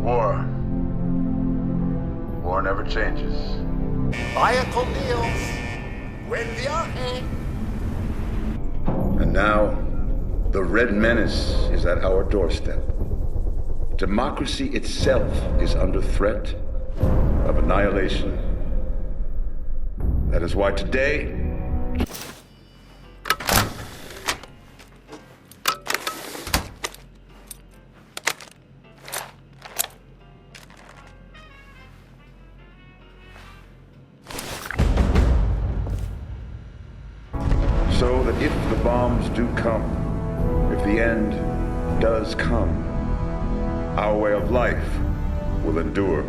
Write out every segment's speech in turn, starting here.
War. War never changes. Vaya con Dios. Buen viaje. And now, the Red Menace is at our doorstep. Democracy itself is under threat of annihilation. That is why today, so that if the bombs do come, if the end does come, our way of life will endure.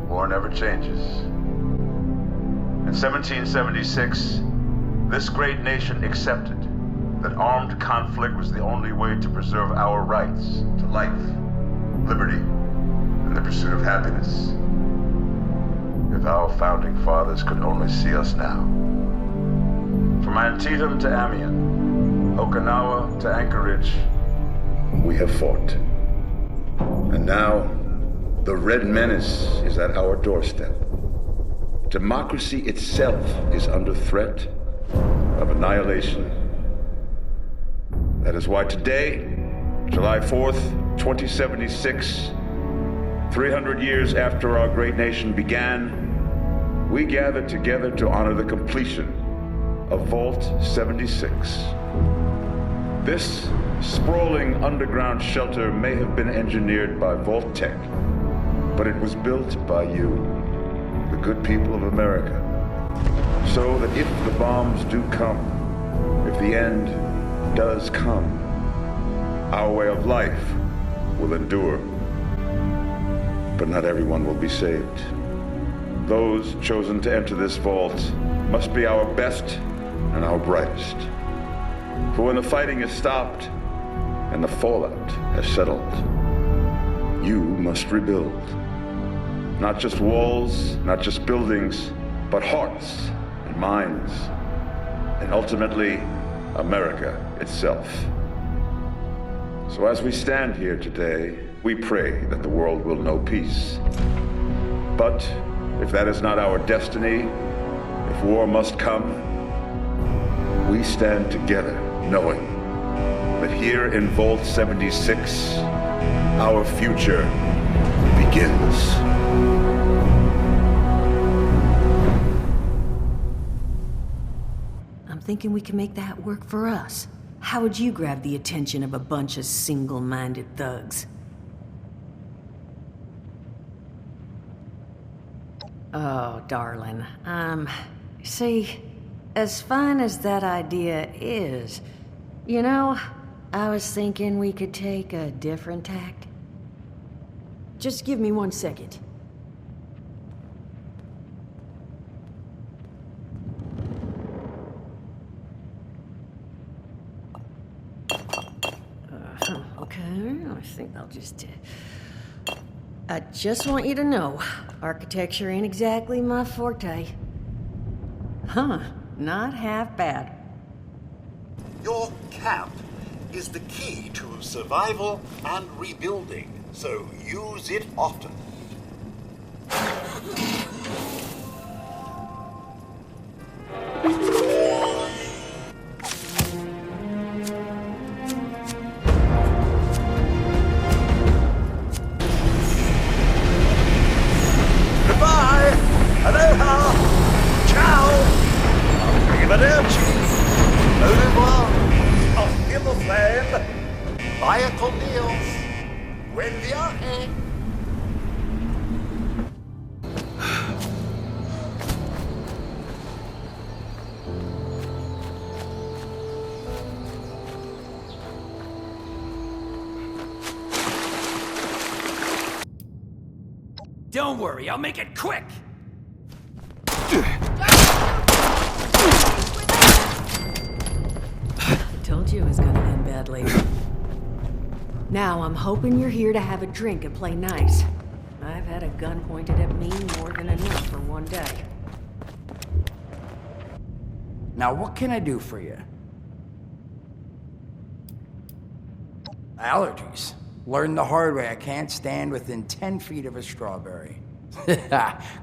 War never changes. In 1776, this great nation accepted that armed conflict was the only way to preserve our rights to life, liberty, and the pursuit of happiness. If our founding fathers could only see us now. From Antietam to Amiens, Okinawa to Anchorage, We have fought. And now, the Red Menace is at our doorstep. Democracy itself is under threat of annihilation. That is why today, July 4th, 2076, 300 years after our great nation began, we gather together to honor the completion of Vault 76. This sprawling underground shelter may have been engineered by Vault Tech, but it was built by you, the good people of America, so that if the bombs do come, if the end does come, our way of life will endure. But not everyone will be saved. Those chosen to enter this vault must be our best and our brightest. For when the fighting is stopped and the fallout has settled, you must rebuild. Not just walls, not just buildings, but hearts and minds, and ultimately, America itself. So as we stand here today, we pray that the world will know peace. But if that is not our destiny, if war must come, we stand together knowing that here in Vault 76, our future begins. I'm thinking we can make that work for us. How would you grab the attention of a bunch of single-minded thugs? Oh, darling, see, as fine as that idea is, you know, I was thinking we could take a different tack. Just give me 1 second. Okay, I think I'll just... I just want you to know, architecture ain't exactly my forte. Huh, not half bad. Your camp is the key to survival and rebuilding, so use it often. Goodbye! Aloha! Ciao! Arrivederci! Au revoir! Auf Wiedersehen! Vaya con Dios! Buen viaje! Don't worry, I'll make it quick! Told you it was gonna end badly. Now, I'm hoping you're here to have a drink and play nice. I've had a gun pointed at me more than enough for one day. Now, what can I do for you? Allergies. Learned the hard way I can't stand within 10 feet of a strawberry.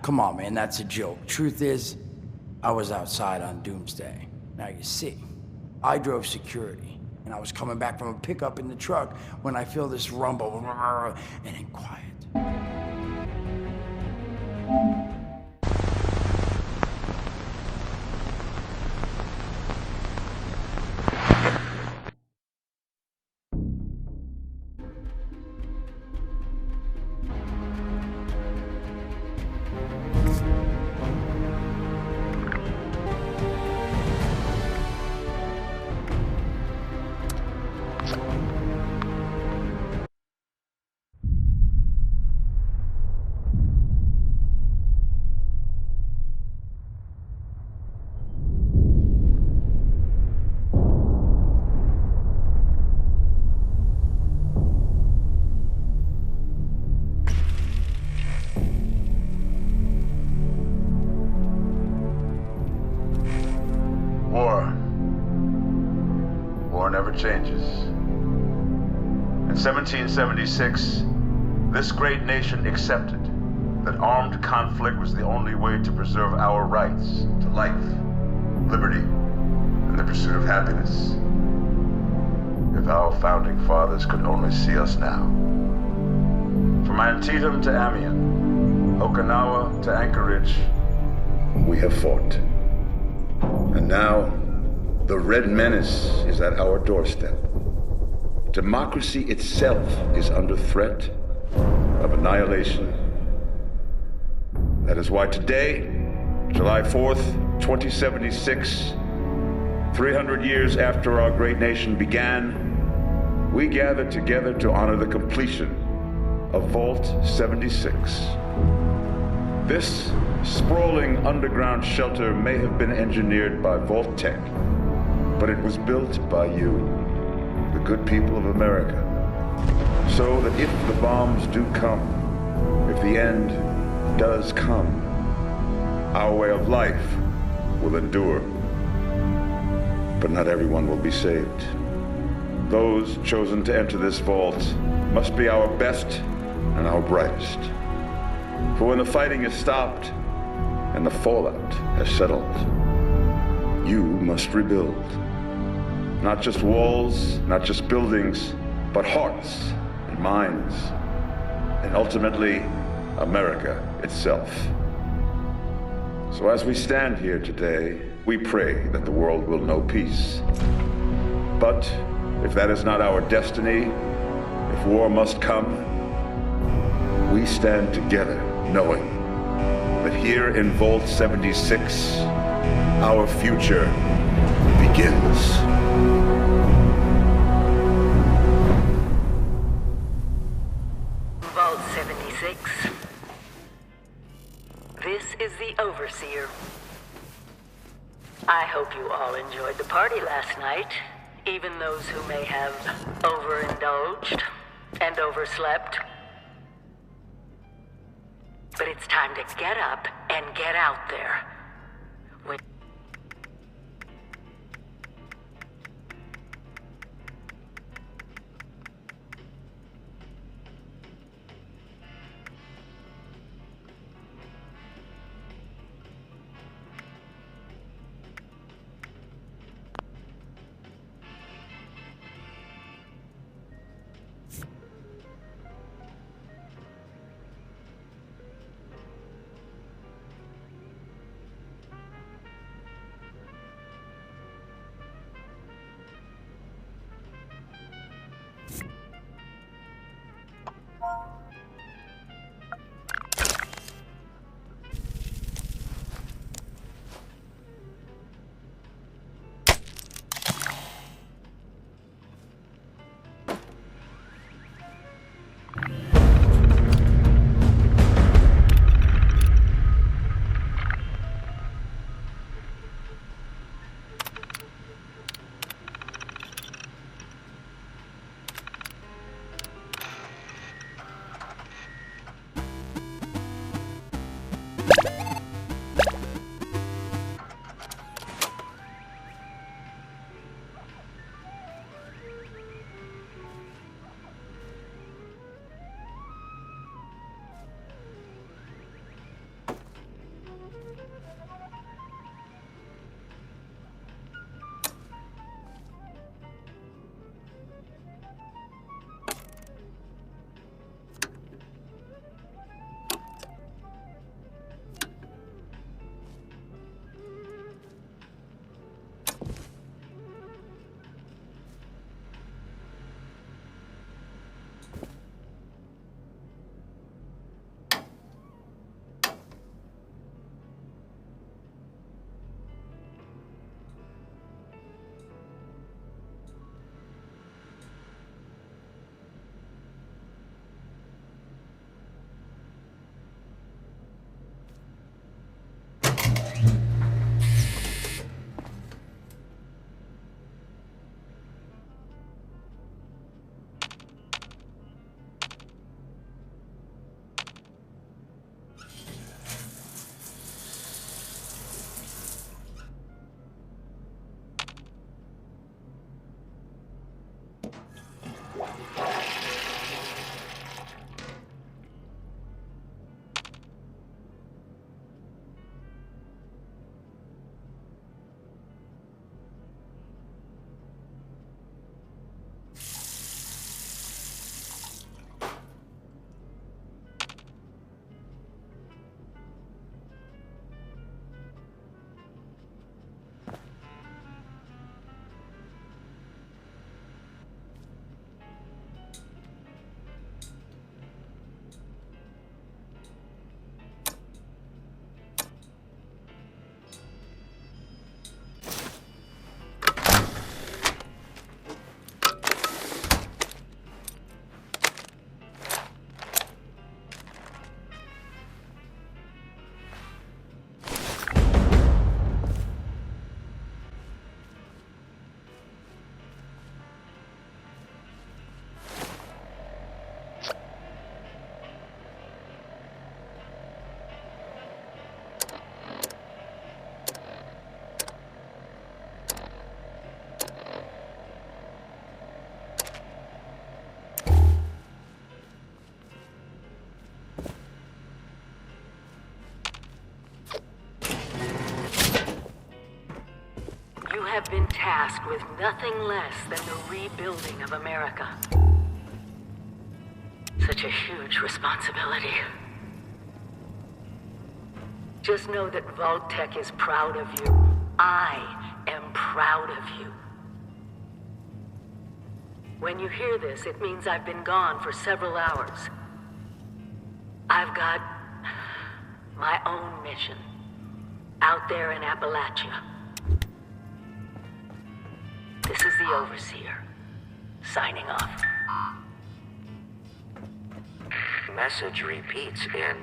Come on, man, that's a joke. Truth is, I was outside on Doomsday. Now you see, I drove security, and I was coming back from a pickup in the truck when I feel this rumble, and then quiet. War never changes. In 1776, this great nation accepted that armed conflict was the only way to preserve our rights to life, liberty, and the pursuit of happiness. If our founding fathers could only see us now. From Antietam to Amiens, Okinawa to Anchorage, We have fought. And now, the Red Menace is at our doorstep. Democracy itself is under threat of annihilation. That is why today, July 4th, 2076, 300 years after our great nation began, we gather together to honor the completion of Vault 76. This sprawling underground shelter may have been engineered by Vault Tech, but it was built by you, the good people of America, so that if the bombs do come, if the end does come, our way of life will endure. But not everyone will be saved. Those chosen to enter this vault must be our best and our brightest. For when the fighting is stopped and the fallout has settled, you must rebuild. Not just walls, not just buildings, but hearts and minds, and ultimately, America itself. So as we stand here today, we pray that the world will know peace. But if that is not our destiny, if war must come, we stand together knowing that here in Vault 76, our future begins. Vault 76. This is the Overseer. I hope you all enjoyed the party last night, even those who may have overindulged and overslept. But it's time to get up and get out there. Have been tasked with nothing less than the rebuilding of America. Such a huge responsibility. Just know that Vault-Tec is proud of you. I am proud of you. When you hear this, it means I've been gone for several hours. I've got my own mission out there in Appalachia. This is the Overseer, signing off. Message repeats in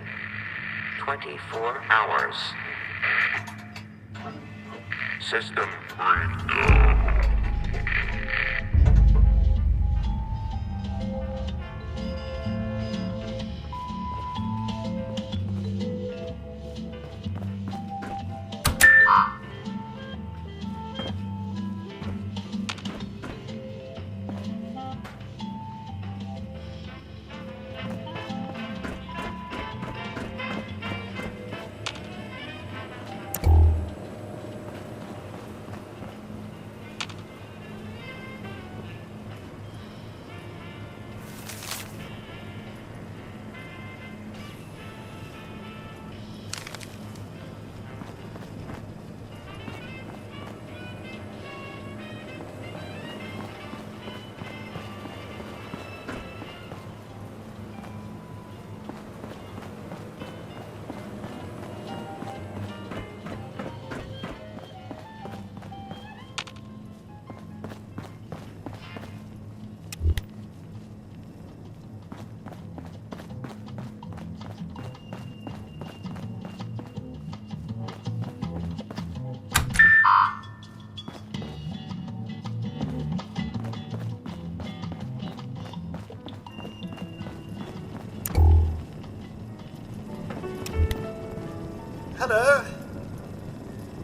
24 hours. System breakdown. Hello.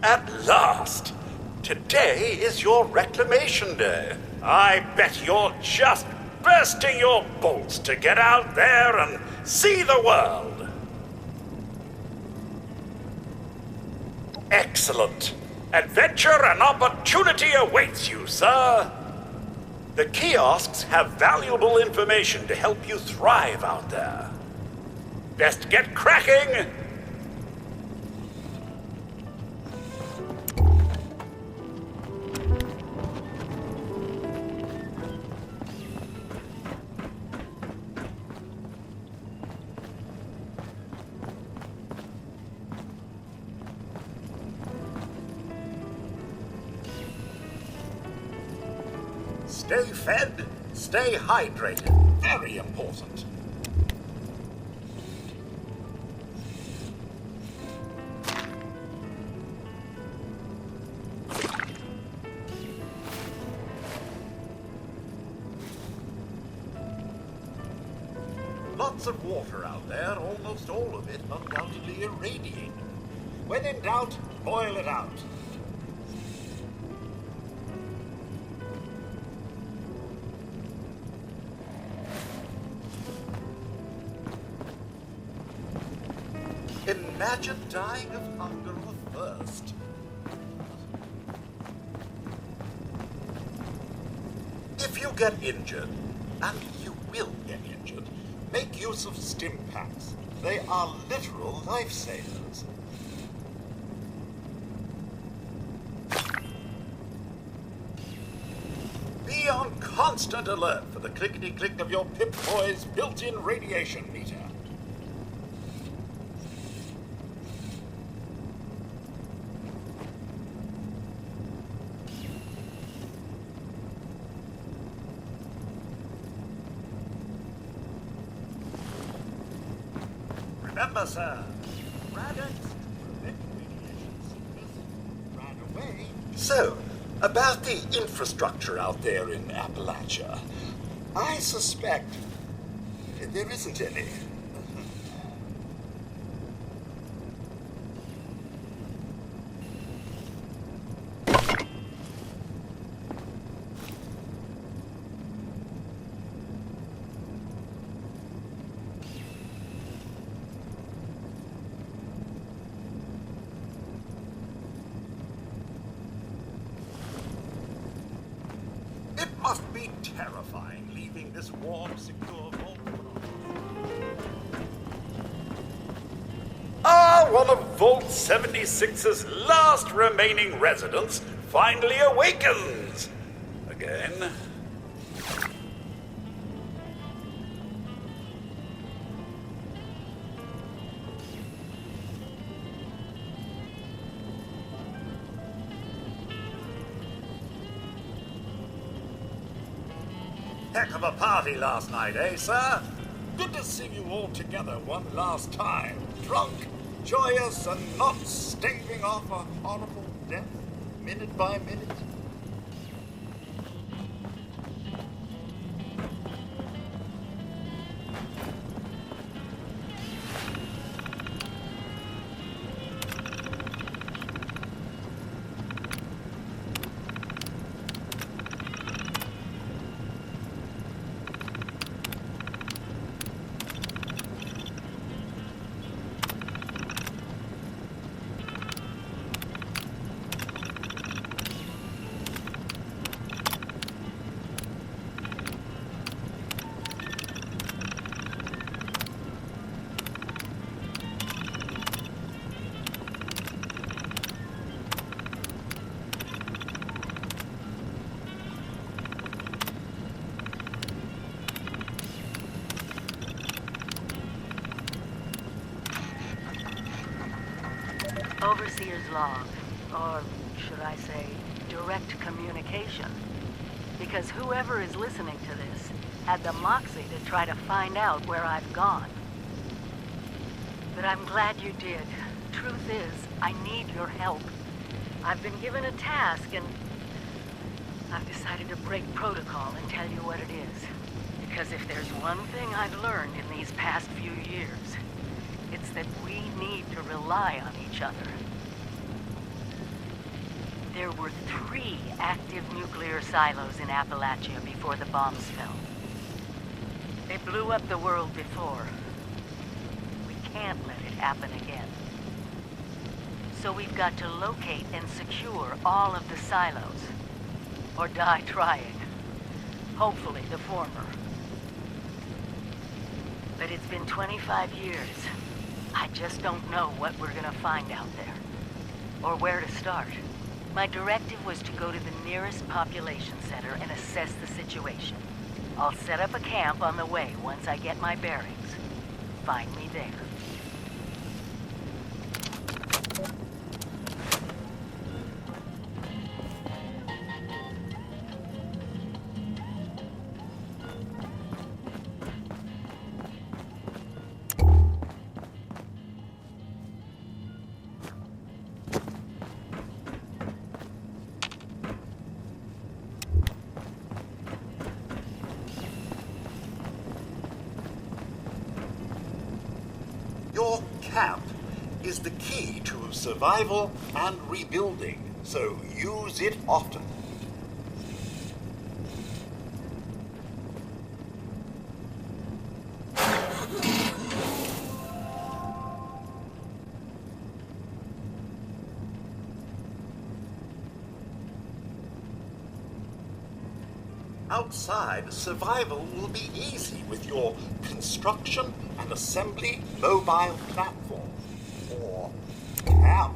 At last! Today is your reclamation day. I bet you're just bursting your bolts to get out there and see the world. Excellent. Adventure and opportunity awaits you, sir. The kiosks have valuable information to help you thrive out there. Best get cracking! Stay fed, stay hydrated. Very important. Lots of water out there, almost all of it undoubtedly irradiated. When in doubt, boil it out. Imagine dying of hunger or thirst. If you get injured, and you will get injured, make use of stim packs. They are literal lifesavers. Be on constant alert for the clickety-click of your Pip-Boy's built-in radiation meter. Remember, sir, Radix prevent radiation sickness right away. So, about the infrastructure out there in Appalachia, I suspect there isn't any. It must be terrifying leaving this warm, secure vault. One of Vault 76's last remaining residents finally awakens. Again. Heck of a party last night, eh, sir? Good to see you all together one last time. Drunk, joyous, and not staving off a horrible death, minute by minute. Overseer's log, or should I say, direct communication. Because whoever is listening to this had the moxie to try to find out where I've gone. But I'm glad you did. Truth is, I need your help. I've been given a task and I've decided to break protocol and tell you what it is. Because if there's one thing I've learned in these past few years, it's that we need to rely on each other. There were 3 active nuclear silos in Appalachia before the bombs fell. They blew up the world before. We can't let it happen again. So we've got to locate and secure all of the silos. Or die trying. Hopefully the former. But it's been 25 years. I just don't know what we're gonna find out there. Or where to start. My directive was to go to the nearest population center and assess the situation. I'll set up a camp on the way once I get my bearings. Find me there. Your camp is the key to survival and rebuilding, so use it often. Outside, survival will be easy with your construction and assembly mobile platform. Or camp.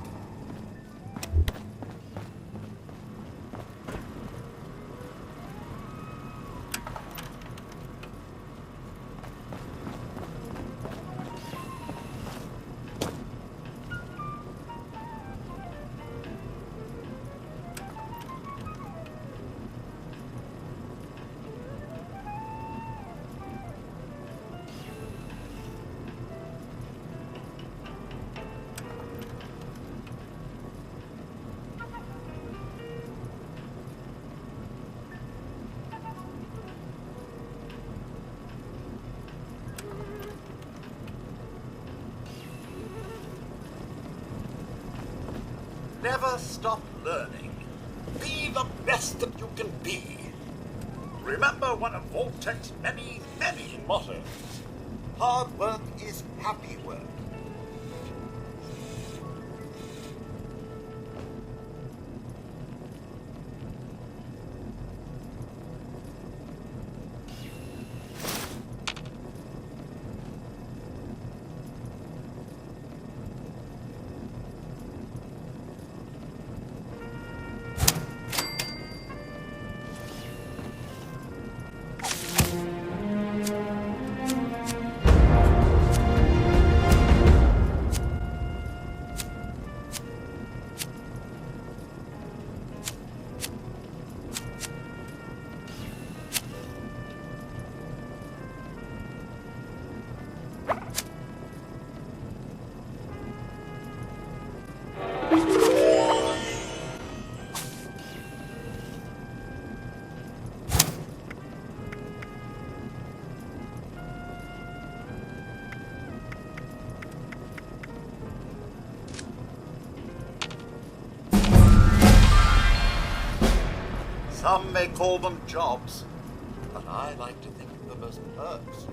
Never stop learning. Be the best that you can be. Remember one of Vault-Tech's many, many mottos. Hard work is happy work. Some may call them jobs, but I like to think of them as perks.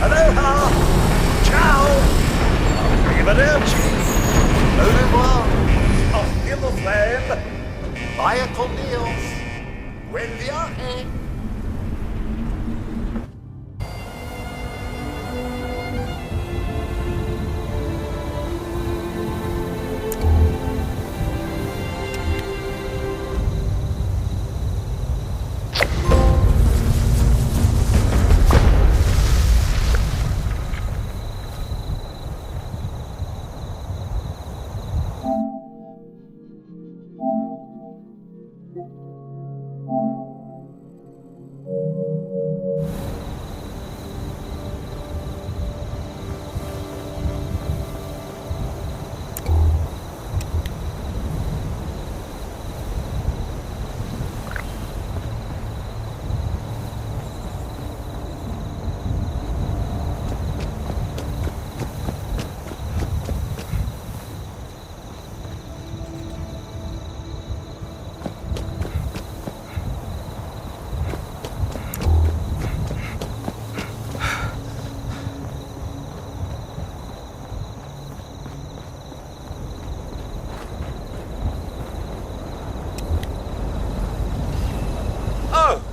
Aloha! Ciao! Arrivederci! Au revoir! Auf Wiedersehen! Vaya con Dios! Buen viaje!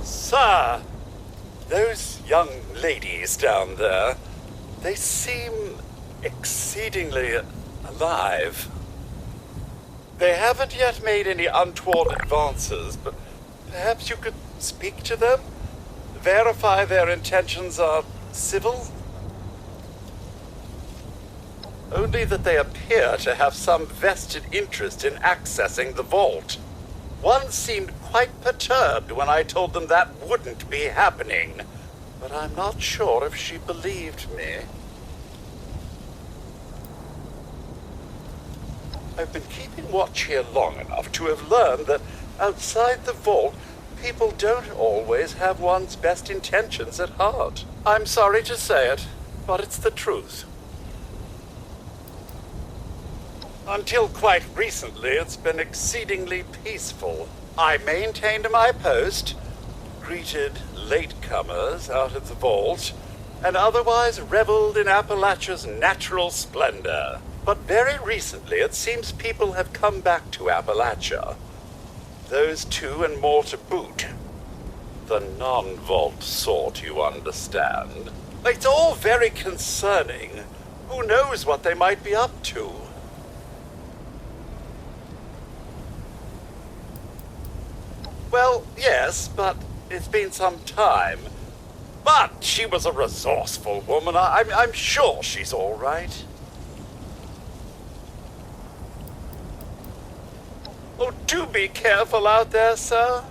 Sir, those young ladies down there, they seem exceedingly alive. They haven't yet made any untoward advances, but perhaps you could speak to them? Verify their intentions are civil? Only that they appear to have some vested interest in accessing the vault. One seemed quite perturbed when I told them that wouldn't be happening. But I'm not sure if she believed me. I've been keeping watch here long enough to have learned that outside the vault, people don't always have one's best intentions at heart. I'm sorry to say it, but it's the truth. Until quite recently, it's been exceedingly peaceful. I maintained my post, greeted latecomers out of the vault, and otherwise reveled in Appalachia's natural splendor. But very recently, it seems people have come back to Appalachia. Those two and more to boot. The non-vault sort, you understand. It's all very concerning. Who knows what they might be up to? Well, yes, but it's been some time. But she was a resourceful woman. I'm sure she's all right. Oh, do be careful out there, sir.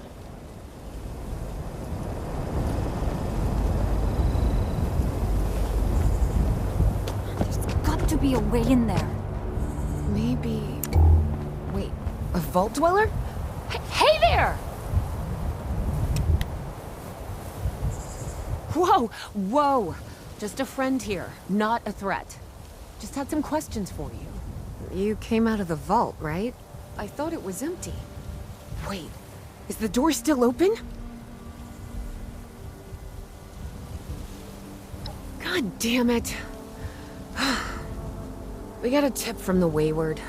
There's got to be a way in there. Maybe... Wait, a vault dweller? Hey there! Whoa, whoa! Just a friend here, not a threat. Just had some questions for you. You came out of the vault, right? I thought it was empty. Wait, is the door still open? God damn it. We got a tip from the Wayward.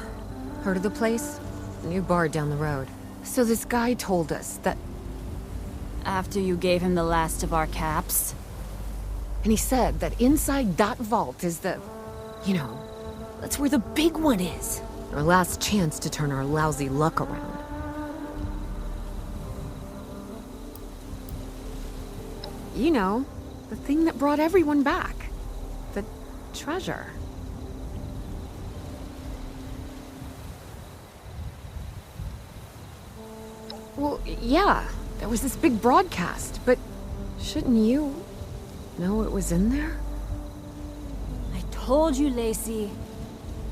Heard of the place? A new bar down the road. So this guy told us that... After you gave him the last of our caps? And he said that inside that vault is the... You know, that's where the big one is. Our last chance to turn our lousy luck around. You know, the thing that brought everyone back. The treasure. Well, yeah, there was this big broadcast, but shouldn't you know it was in there? I told you, Lacey.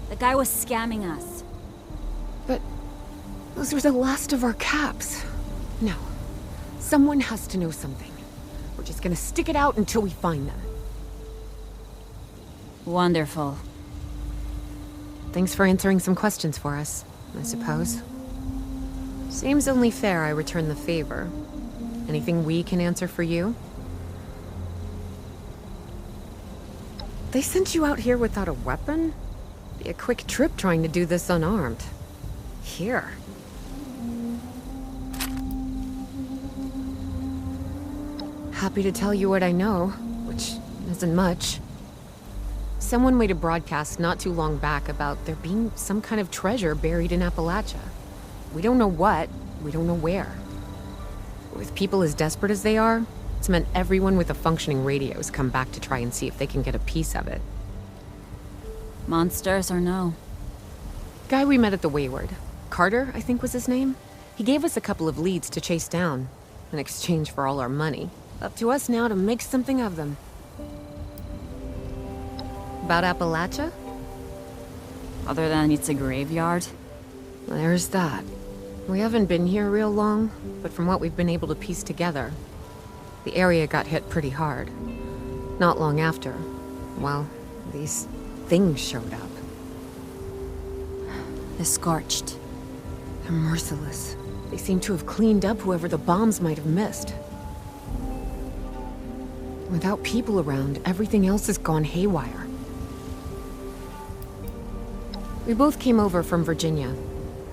The guy was scamming us. But those were the last of our caps. No. Someone has to know something. We're just gonna stick it out until we find them. Wonderful. Thanks for answering some questions for us, I suppose. Seems only fair I return the favor. Anything we can answer for you? They sent you out here without a weapon? Be a quick trip trying to do this unarmed. Here. Happy to tell you what I know, which isn't much. Someone made a broadcast not too long back about there being some kind of treasure buried in Appalachia. We don't know what, we don't know where. With people as desperate as they are, it's meant everyone with a functioning radio has come back to try and see if they can get a piece of it. Monsters or no? Guy we met at the Wayward. Carter, I think was his name. He gave us a couple of leads to chase down, in exchange for all our money. Up to us now to make something of them. About Appalachia? Other than it's a graveyard? There's that. We haven't been here real long, but from what we've been able to piece together, the area got hit pretty hard. Not long after, well, these things showed up. The Scorched. They're merciless. They seem to have cleaned up whoever the bombs might have missed. Without people around, everything else has gone haywire. We both came over from Virginia.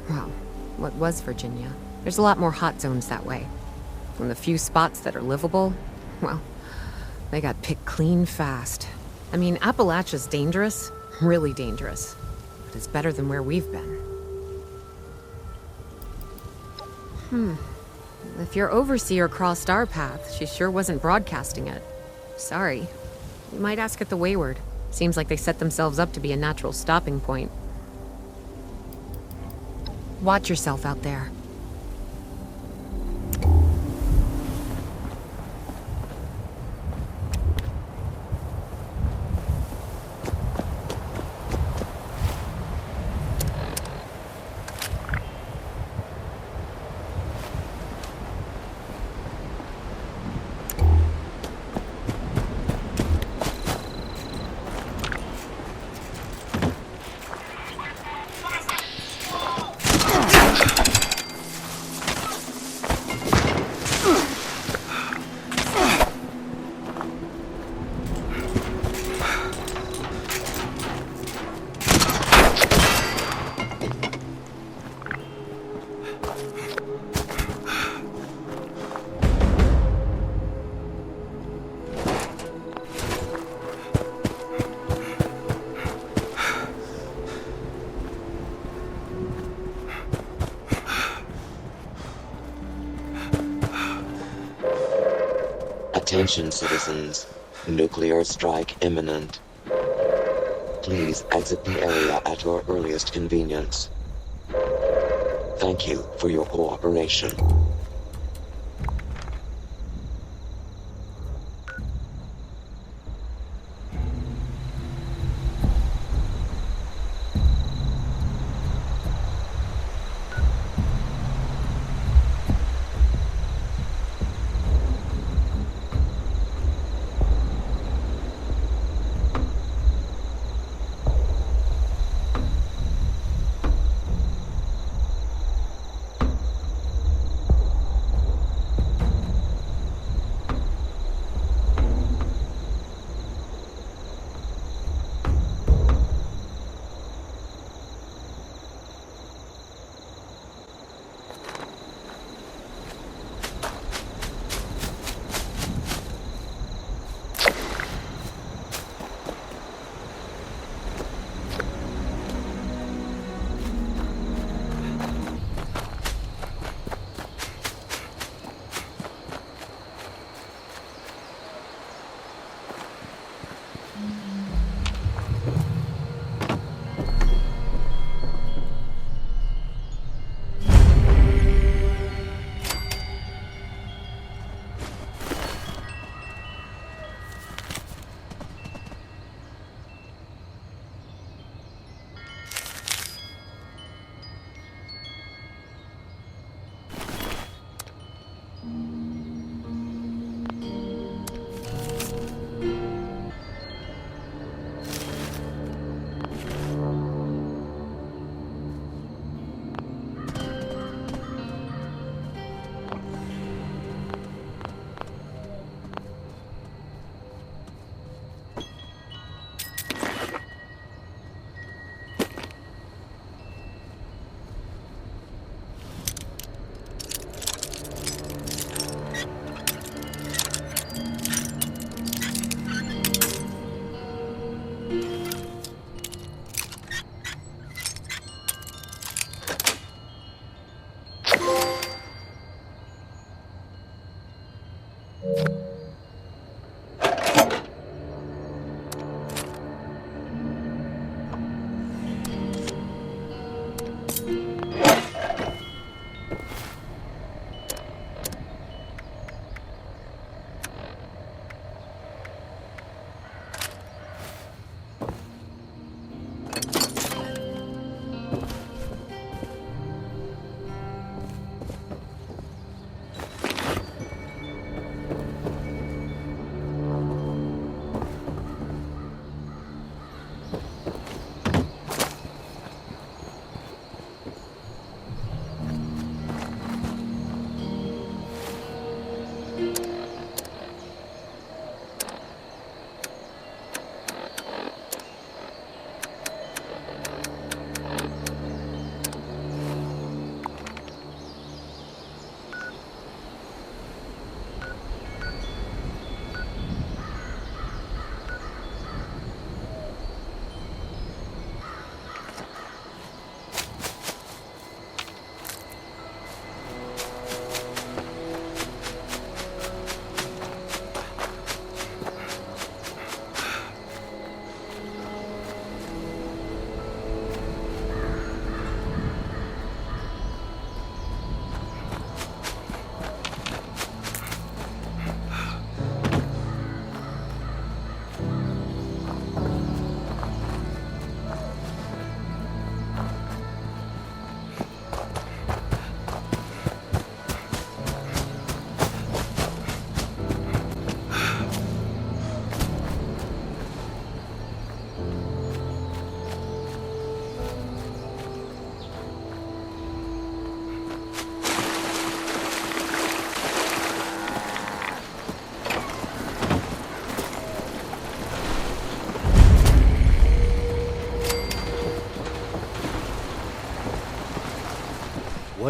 Well, what was Virginia? There's a lot more hot zones that way. And the few spots that are livable, well, they got picked clean fast. I mean, Appalachia's dangerous, really dangerous. But it's better than where we've been. If your overseer crossed our path, she sure wasn't broadcasting it. Sorry. You might ask at the Wayward. Seems like they set themselves up to be a natural stopping point. Watch yourself out there. Attention citizens. Nuclear strike imminent. Please exit the area at your earliest convenience. Thank you for your cooperation.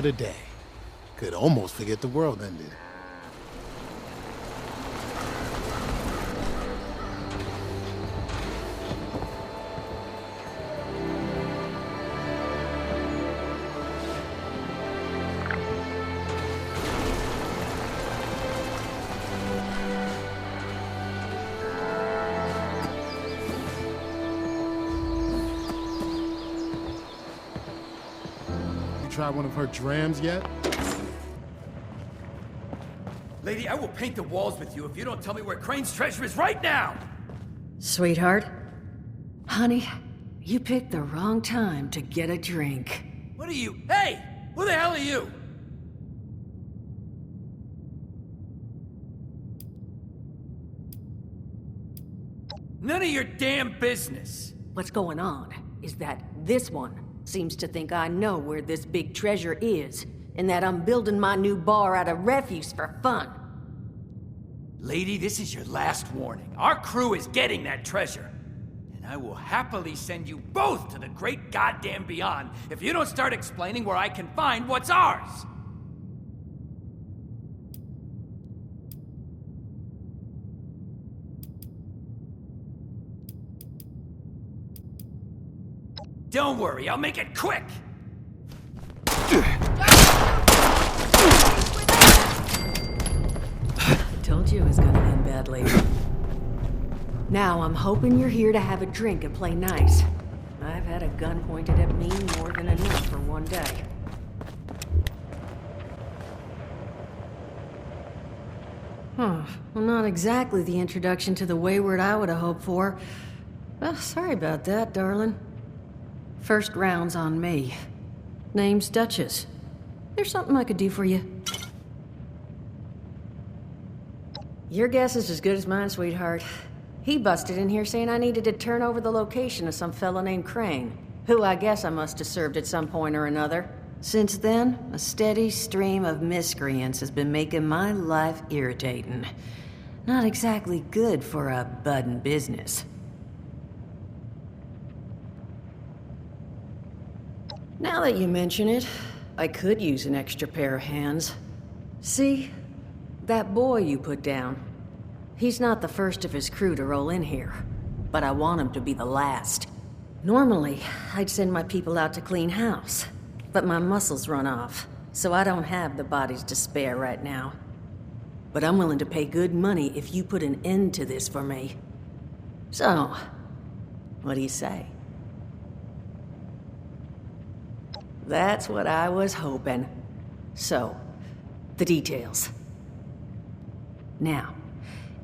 What a day. Could almost forget the world ended. try one of her drams yet? Lady, I will paint the walls with you if you don't tell me where Crane's treasure is right now! Sweetheart? Honey, you picked the wrong time to get a drink. What are you? Hey! Who the hell are you? None of your damn business! What's going on is that this one seems to think I know where this big treasure is, and that I'm building my new bar out of refuse for fun. Lady, this is your last warning. Our crew is getting that treasure. And I will happily send you both to the great goddamn beyond if you don't start explaining where I can find what's ours! Don't worry, I'll make it quick! Told you it was gonna end badly. Now I'm hoping you're here to have a drink and play nice. I've had a gun pointed at me more than enough for one day. Well, not exactly the introduction to the Wayward I would have hoped for. Well, sorry about that, darling. First round's on me. Name's Duchess. There's something I could do for you. Your guess is as good as mine, sweetheart. He busted in here saying I needed to turn over the location of some fella named Crane, who I guess I must have served at some point or another. Since then, a steady stream of miscreants has been making my life irritating. Not exactly good for a budding business. Now that you mention it, I could use an extra pair of hands. See? That boy you put down. He's not the first of his crew to roll in here, but I want him to be the last. Normally, I'd send my people out to clean house, but my muscles run off, so I don't have the bodies to spare right now. But I'm willing to pay good money if you put an end to this for me. So, what do you say? That's what I was hoping. So, the details. Now,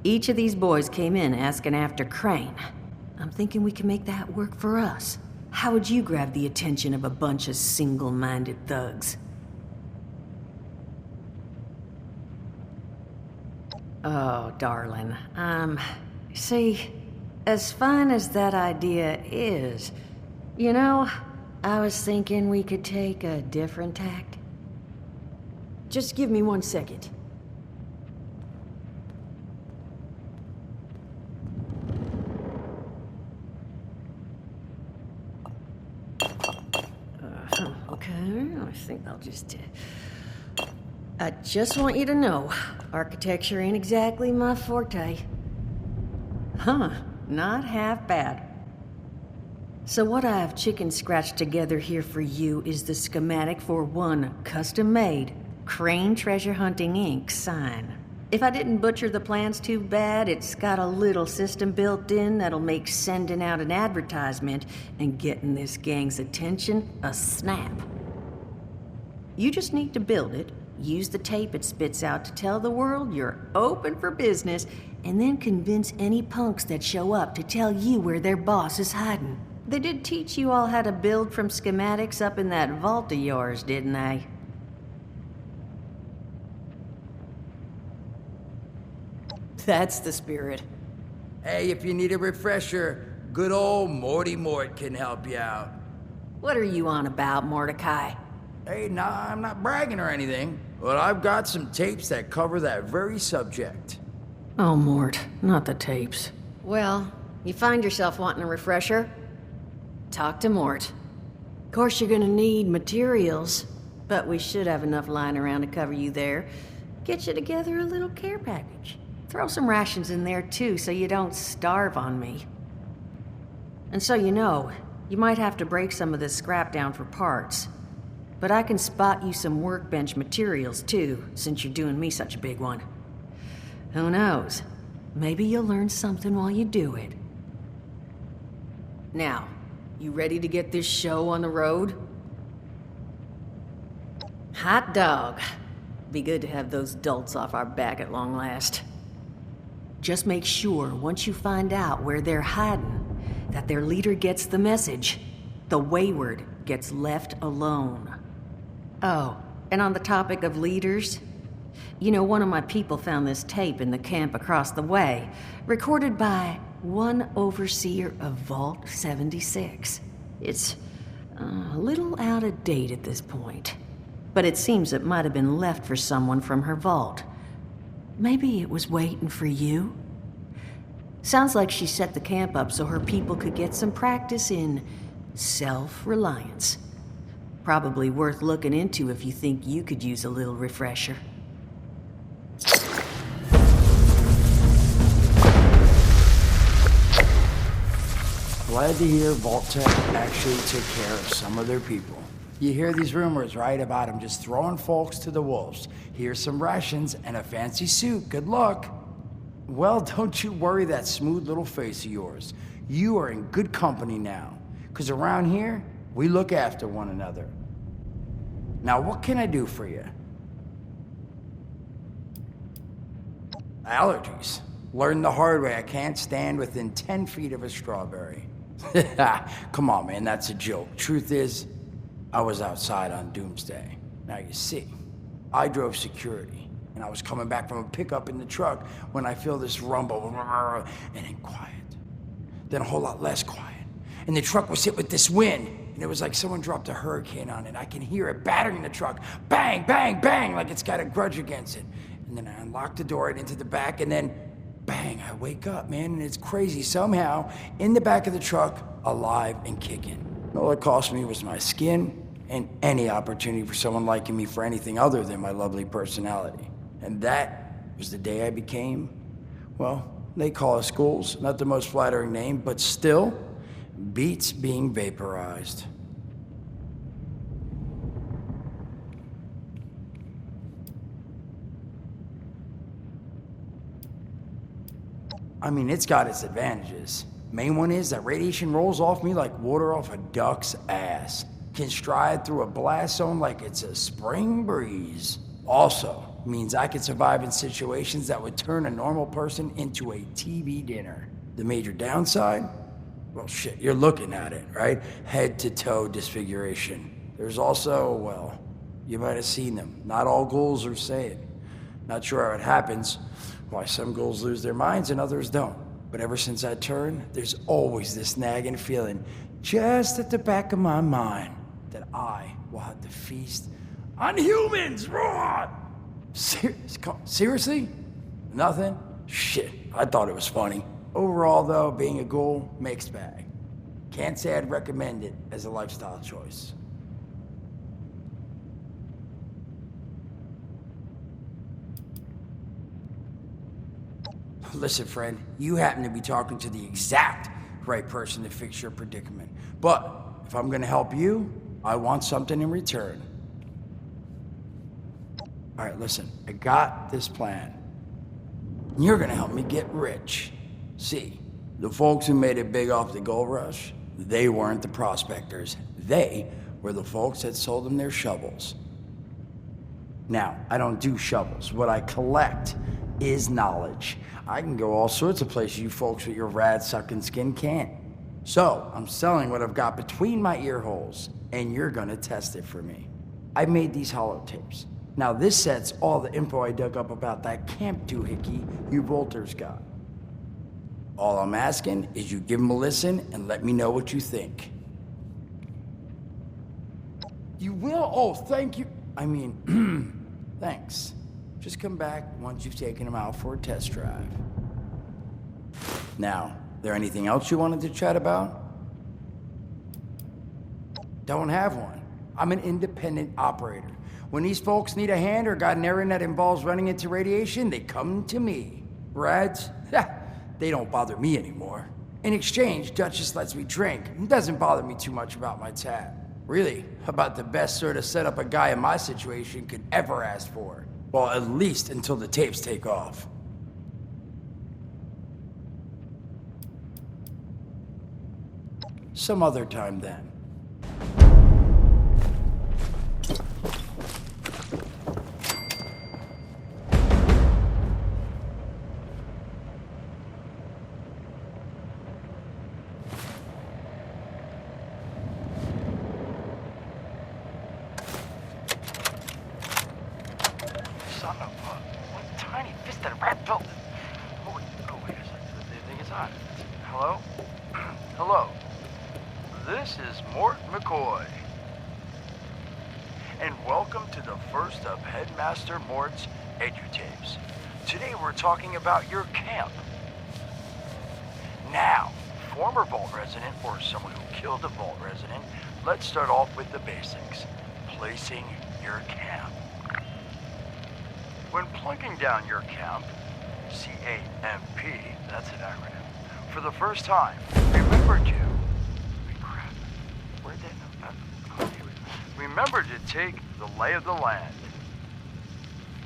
each of these boys came in asking after Crane. I'm thinking we can make that work for us. How would you grab the attention of a bunch of single-minded thugs? Oh, darling, see, as fine as that idea is, you know, I was thinking we could take a different tack. Just give me 1 second. Okay, I think I'll just... I just want you to know, architecture ain't exactly my forte. Huh, not half bad. So what I've chicken scratched together here for you is the schematic for one custom-made Crane Treasure Hunting Inc. sign. If I didn't butcher the plans too bad, it's got a little system built in that'll make sending out an advertisement and getting this gang's attention a snap. You just need to build it, use the tape it spits out to tell the world you're open for business, and then convince any punks that show up to tell you where their boss is hiding. They did teach you all how to build from schematics up in that vault of yours, didn't they? That's the spirit. Hey, if you need a refresher, good old Morty Mort can help you out. What are you on about, Mordecai? Hey, nah, I'm not bragging or anything, but I've got some tapes that cover that very subject. Oh, Mort, not the tapes. Well, you find yourself wanting a refresher? Talk to Mort. Of course, you're gonna need materials, but we should have enough lying around to cover you there. Get you together a little care package. Throw some rations in there, too, so you don't starve on me. And so you know, you might have to break some of this scrap down for parts. But I can spot you some workbench materials, too, since you're doing me such a big one. Who knows? Maybe you'll learn something while you do it. Now, you ready to get this show on the road? Hot dog. Be good to have those dolts off our back at long last. Just make sure, once you find out where they're hiding, that their leader gets the message. The wayward gets left alone. Oh, and on the topic of leaders, you know, one of my people found this tape in the camp across the way, recorded by one overseer of Vault 76. It's a little out of date at this point, but it seems it might have been left for someone from her vault. Maybe it was waiting for you? Sounds like she set the camp up so her people could get some practice in self-reliance. Probably worth looking into if you think you could use a little refresher. Glad to hear Vault-Tec actually took care of some of their people. You hear these rumors, right, about them just throwing folks to the wolves. Here's some rations and a fancy suit. Good luck. Well, don't you worry that smooth little face of yours. You are in good company now. Because around here, we look after one another. Now, what can I do for you? Allergies. Learned the hard way. I can't stand within 10 feet of a strawberry. Come on, man, that's a joke. Truth is, I was outside on Doomsday. Now, you see, I drove security, and I was coming back from a pickup in the truck when I feel this rumble, and then quiet. Then a whole lot less quiet. And the truck was hit with this wind, and it was like someone dropped a hurricane on it. I can hear it battering the truck. Bang, bang, bang, like it's got a grudge against it. And then I unlocked the door and into the back, and then bang, I wake up, man, and it's crazy. Somehow, in the back of the truck, alive and kicking. All it cost me was my skin and any opportunity for someone liking me for anything other than my lovely personality. And that was the day I became, well, they call us ghouls. Not the most flattering name, but still beats being vaporized. I mean, it's got its advantages. Main one is that radiation rolls off me like water off a duck's ass. Can stride through a blast zone like it's a spring breeze. Also, means I can survive in situations that would turn a normal person into a TV dinner. The major downside? Well, shit, you're looking at it, right? Head to toe disfiguration. There's also, well, you might have seen them. Not all ghouls are sane. Not sure how it happens. Why some ghouls lose their minds and others don't. But ever since I turned, there's always this nagging feeling just at the back of my mind that I will have to feast on humans. Raw! Seriously? Nothing? Shit, I thought it was funny. Overall, though, being a ghoul, mixed bag. Can't say I'd recommend it as a lifestyle choice. Listen, friend, you happen to be talking to the exact right person to fix your predicament. But if I'm gonna help you, I want something in return. All right, listen, I got this plan. You're gonna help me get rich. See, the folks who made it big off the gold rush, they weren't the prospectors. They were the folks that sold them their shovels. Now, I don't do shovels. What I collect is knowledge. I can go all sorts of places you folks with your rad-sucking skin can't. So, I'm selling what I've got between my ear holes, and you're gonna test it for me. I made these holotapes. Now, this set's all the info I dug up about that camp doohickey you Volters got. All I'm asking is you give them a listen and let me know what you think. You will? Oh, thank you. I mean, thanks. Just come back once you've taken them out for a test drive. Now, there anything else you wanted to chat about? Don't have one. I'm an independent operator. When these folks need a hand or got an errand that involves running into radiation, they come to me. Rads? They don't bother me anymore. In exchange, Duchess lets me drink. It doesn't bother me too much about my tab. Really, about the best sort of setup a guy in my situation could ever ask for. Well, at least until the tapes take off. Some other time then. built it. Oh, wait a second. The thing is on. Hello? Hello. This is Mort McCoy. And welcome to the first of Headmaster Mort's EduTapes. Today we're talking about your camp. Now, former Vault resident or someone who killed a Vault resident, let's start off with the basics. Placing your camp. When plunking down your camp, C-A-M-P, that's an acronym, for the first time, remember to... Crap. Where'd that... Oh, here we go. Remember to take the lay of the land.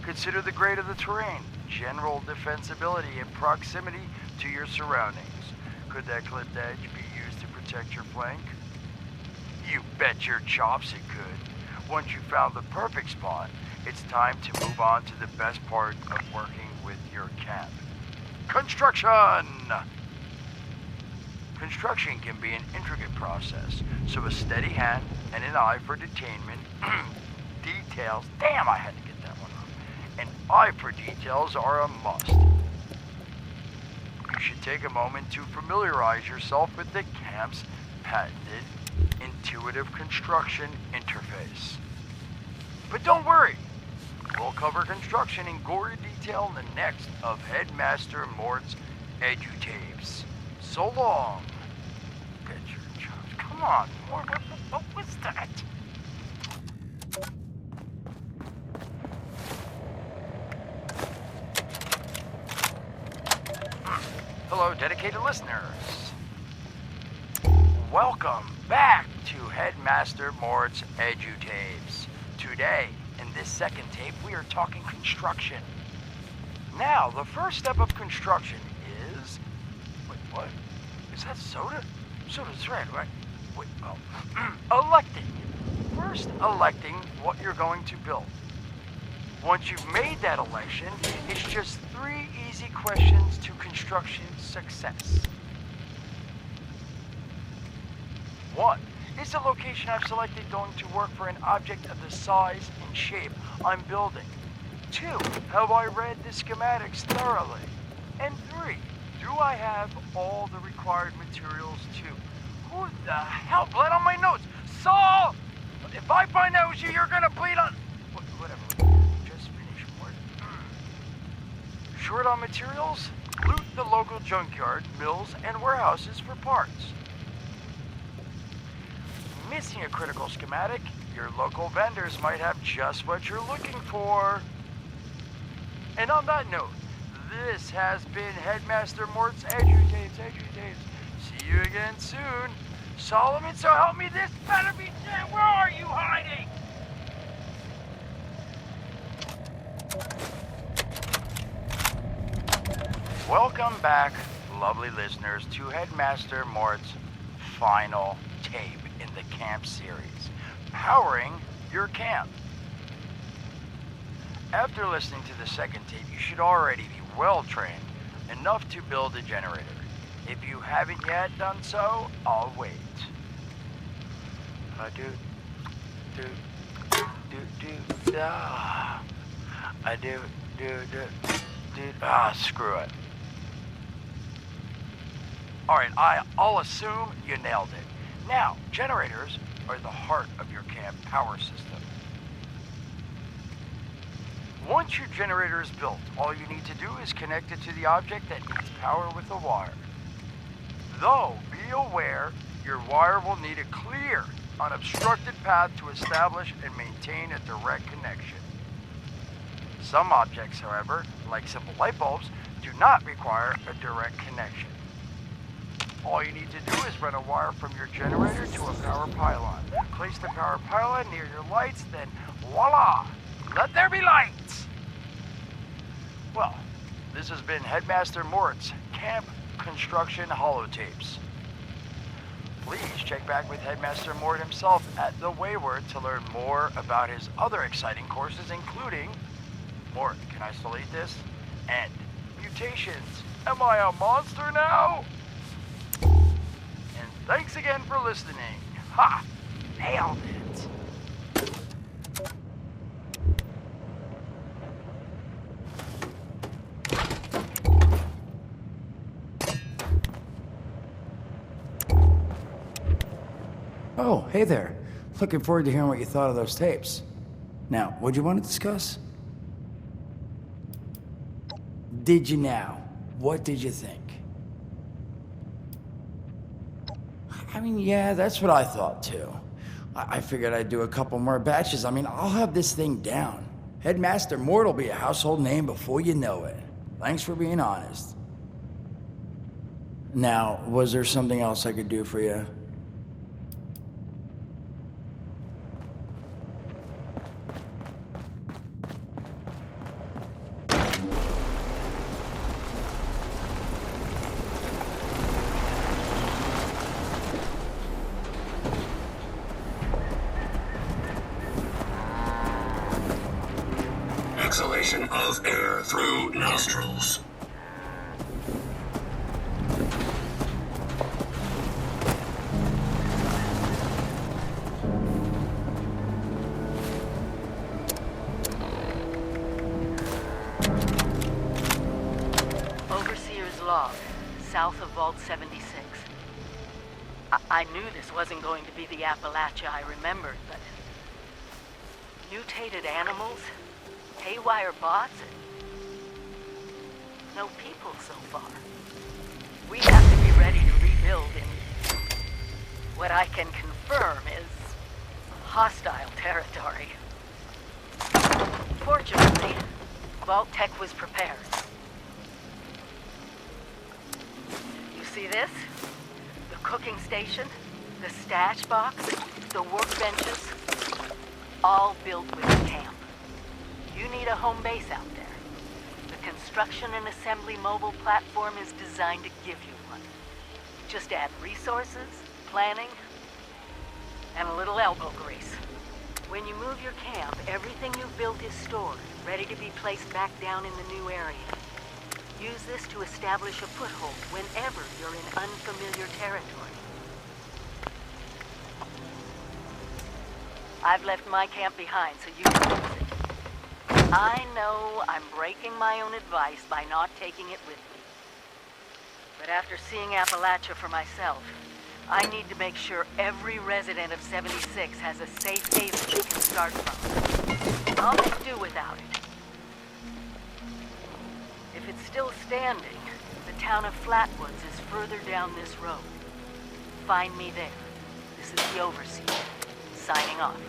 Consider the grade of the terrain, general defensibility, and proximity to your surroundings. Could that clipped edge be used to protect your flank? You bet your chops it could. Once you found the perfect spot, it's time to move on to the best part of working with your camp. Construction! Construction can be an intricate process, so a steady hand and an eye for detainment, details, damn I had to get that one off, an eye for details are a must. You should take a moment to familiarize yourself with the camp's patented intuitive construction interface. But don't worry, we'll cover construction in gory detail in the next of Headmaster Mort's EduTapes. So long. Get your chops. Come on, Mort. What was that? Hello, dedicated listeners. Welcome back to Headmaster Mort's EduTapes. Today, in this second tape, we are talking construction. Now, the first step of construction is... Wait, what? Is that soda? Soda's red, right? Wait, oh. Electing. First, electing what you're going to build. Once you've made that election, it's just 3 easy questions to construction success. 1. Is the location I've selected going to work for an object of the size and shape I'm building? 2. Have I read the schematics thoroughly? And 3. Do I have all the required materials too? Who the hell bled on my notes? Saul! If I find out it was you, you're gonna bleed on... Whatever. Just finish, Mort. Short on materials? Loot the local junkyard, mills, and warehouses for parts. Missing a critical schematic, your local vendors might have just what you're looking for. And on that note, this has been Headmaster Mort's EduTapes. See you again soon. Solomon, so help me, this better be dead. Where are you hiding? Welcome back, lovely listeners, to Headmaster Mort's final tape in the camp series, Powering Your Camp. After listening to the second tape, you should already be well trained enough to build a generator. If you haven't yet done so, I'll wait. Screw it. Alright, I'll assume you nailed it. Now, generators are the heart of your camp power system. Once your generator is built, all you need to do is connect it to the object that needs power with a wire. Though, be aware, your wire will need a clear, unobstructed path to establish and maintain a direct connection. Some objects, however, like simple light bulbs, do not require a direct connection. All you need to do is run a wire from your generator to a power pylon. Place the power pylon near your lights, then voila! Let there be lights! Well, this has been Headmaster Mort's Camp Construction Holotapes. Please check back with Headmaster Mort himself at the Wayward to learn more about his other exciting courses, including Mort, can I still eat this? And mutations. Am I a monster now? And thanks again for listening. Ha! Nailed it. Oh, hey there. Looking forward to hearing what you thought of those tapes. Now, what'd you want to discuss? Did you now? What did you think? I mean, yeah, that's what I thought too. I figured I'd do a couple more batches. I mean, I'll have this thing down. Headmaster Mort will be a household name before you know it. Thanks for being honest. Now, was there something else I could do for you? Exhalation of air through nostrils. Overseer's log, south of Vault 76. I knew this wasn't going to be the Appalachia I remembered, but mutated animals, haywire bots, and no people so far. We have to be ready to rebuild in what I can confirm is hostile territory. Fortunately, Vault Tech was prepared. You see this? The cooking station, the stash box, the workbenches, all built within camp. You need a home base out there. The construction and assembly mobile platform is designed to give you one. Just add resources, planning, and a little elbow grease. When you move your camp, everything you've built is stored, ready to be placed back down in the new area. Use this to establish a foothold whenever you're in unfamiliar territory. I've left my camp behind so you can use it. I know I'm breaking my own advice by not taking it with me. But after seeing Appalachia for myself, I need to make sure every resident of 76 has a safe haven you can start from. I'll make do without it. If it's still standing, the town of Flatwoods is further down this road. Find me there. This is the Overseer, signing off.